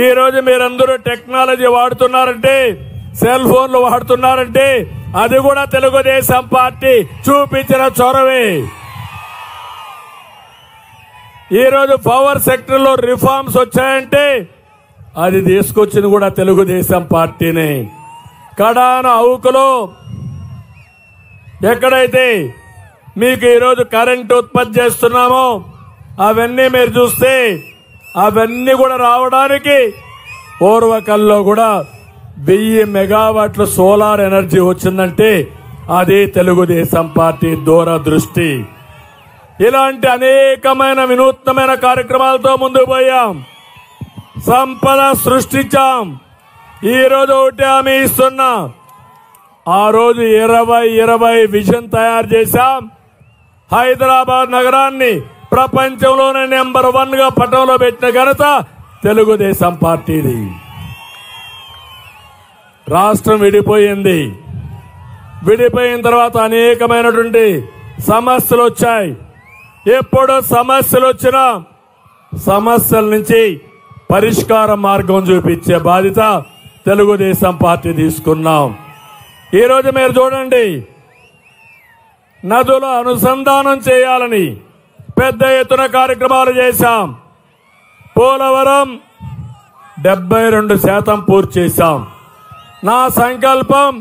ఈ రోజు మీరందరూ టెక్నాలజీ వాడుతున్నారంటే, సెల్ ఫోన్లు వాడుతున్నారంటే అది కూడా తెలుగుదేశం పార్టీ చూపించిన చొరవే. ఈ రోజు పవర్ సెక్టర్ లో రిఫార్మ్స్ వచ్చాయంటే అది తీసుకొచ్చింది కూడా తెలుగుదేశం పార్టీనే. కడాన అవుకులో ఎక్కడైతే మీకు ఈరోజు కరెంట్ ఉత్పత్తి చేస్తున్నామో అవన్నీ మీరు చూస్తే అవన్నీ కూడా రావడానికి పూర్వకల్లో కూడా 1000 మెగావాట్ల సోలార్ ఎనర్జీ వచ్చిందంటే అది తెలుగుదేశం పార్టీ దూరదృష్టి. ఇలాంటి అనేకమైన వినూత్నమైన కార్యక్రమాలతో ముందుకు పోయాం, సంపద సృష్టించాం. ఈ రోజు ఒకటి హామీ ఇస్తున్నా, ఆ రోజు 2020 విజన్ తయారు చేశాం. హైదరాబాద్ నగరాన్ని ప్రపంచంలోనే నెంబర్ 1 గా పట్టణంలో పెట్టిన ఘనత తెలుగుదేశం పార్టీది. రాష్ట్రం విడిపోయింది. విడిపోయిన తర్వాత అనేకమైనటువంటి సమస్యలు వచ్చాయి. ఎప్పుడు సమస్యలు వచ్చినా సమస్యల నుంచి పరిష్కార మార్గం చూపించే బాధ్యత తెలుగుదేశం పార్టీ తీసుకున్నాం. ఈరోజు మీరు చూడండి, నదుల అనుసంధానం చేయాలని పెద్ద ఎత్తున కార్యక్రమాలు చేశాం. పోలవరం 72% పూర్తి చేశాం. నా సంకల్పం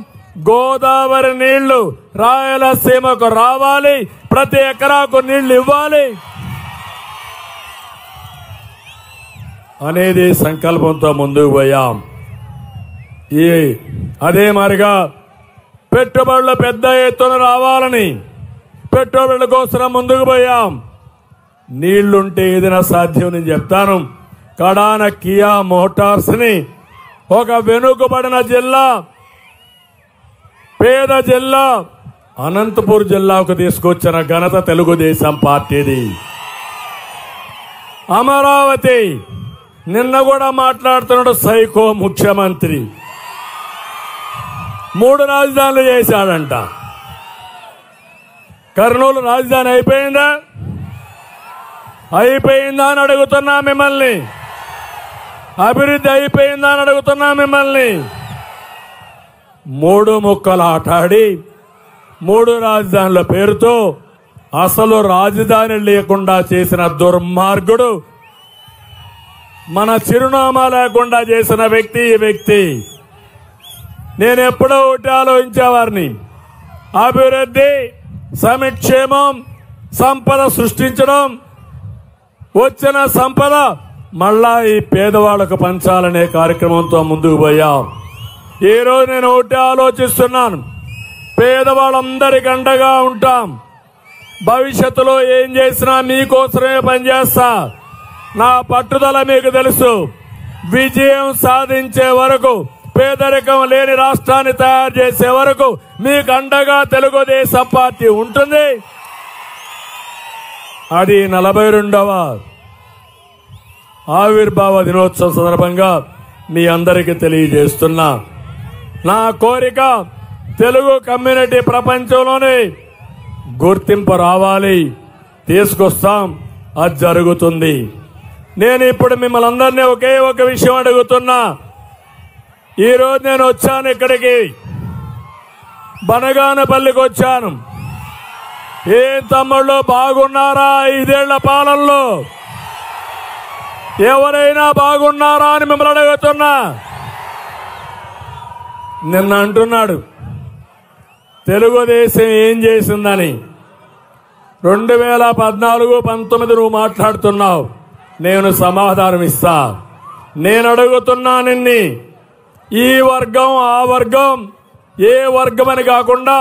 గోదావరి నీళ్లు రాయలసీమకు రావాలి, ప్రతి ఎకరాకు నీళ్లు ఇవ్వాలి అనేది సంకల్పంతో ముందుకు పోయాం. అదే మరిగా పెట్టుబడులు పెద్ద ఎత్తున రావాలని పెట్టుబడుల కోసం ముందుకు పోయాం. నీళ్లుంటే ఏదైనా సాధ్యం నేను చెప్తాను. కడాన కియా మోటార్స్ ని ఒక వెనుకబడిన జిల్లా, పేద జిల్లా అనంతపూర్ జిల్లాకు తీసుకొచ్చిన ఘనత తెలుగుదేశం పార్టీది. అమరావతి నిన్న కూడా మాట్లాడుతున్నాడు సైకో ముఖ్యమంత్రి, 3 రాజధానులు చేశాడంట. కర్నూలు రాజధాని అయిపోయిందా? అయిపోయిందా అని అడుగుతున్నా మిమ్మల్ని. అభివృద్ధి అయిపోయిందా అని అడుగుతున్నా మిమ్మల్ని. 3 ముక్కలు ఆటాడి 3 రాజధానుల పేరుతో అసలు రాజధాని లేకుండా చేసిన దుర్మార్గుడు, మన చిరునామా లేకుండా చేసిన వ్యక్తి ఈ వ్యక్తి. నేను ఎప్పుడో ఒకటి ఆలోచించేవారిని, అభివృద్ధి, సంక్షేమం, సంపద సృష్టించడం, వచ్చిన సంపద మళ్ళా ఈ పేదవాళ్లకు పంచాలనే కార్యక్రమంతో ముందుకు పోయాం. ఈ రోజు నేను ఒకటి ఆలోచిస్తున్నాను, పేదవాళ్ళందరికీ అండగా ఉంటాం. భవిష్యత్తులో ఏం చేసినా మీకోసమే పనిచేస్తా. నా పట్టుదల మీకు తెలుసు. విజయం సాధించే వరకు, పేదరికం లేని రాష్ట్రాన్ని తయారు చేసే వరకు మీకు అండగా తెలుగుదేశం పార్టీ ఉంటుంది. అది 42వ ఆవిర్భావ దినోత్సవం సందర్భంగా మీ అందరికీ తెలియజేస్తున్నా. నా కోరిక తెలుగు కమ్యూనిటీ ప్రపంచంలోనే గుర్తింపు రావాలి, తీసుకొస్తాం, అది జరుగుతుంది. నేను ఇప్పుడు మిమ్మల్ని అందరినీ ఒకే ఒక విషయం అడుగుతున్నా. ఈరోజు నేను వచ్చాను ఇక్కడికి, బనగానపల్లికి వచ్చాను. ఏం తమ్ముళ్ళు బాగున్నారా? 5 ఏళ్ల పాలనలో ఎవరైనా బాగున్నారా అని మిమ్మల్ని అడుగుతున్నా. నిన్న అంటున్నాడు తెలుగుదేశం ఏం చేసిందని. 2014-19 నువ్వు మాట్లాడుతున్నావు, నేను సమాధానం ఇస్తా. నేను అడుగుతున్నా నిన్ని, ఈ వర్గం ఆ వర్గం ఏ వర్గం అని కాకుండా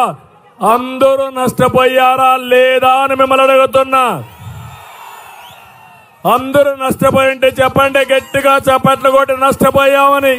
అందరూ నష్టపోయారా లేదా అని మిమ్మల్ని అడుగుతున్నా. అందరూ నష్టపోయింటే చెప్పండి, గట్టిగా చప్పట్లు కొట్టి నష్టపోయామని.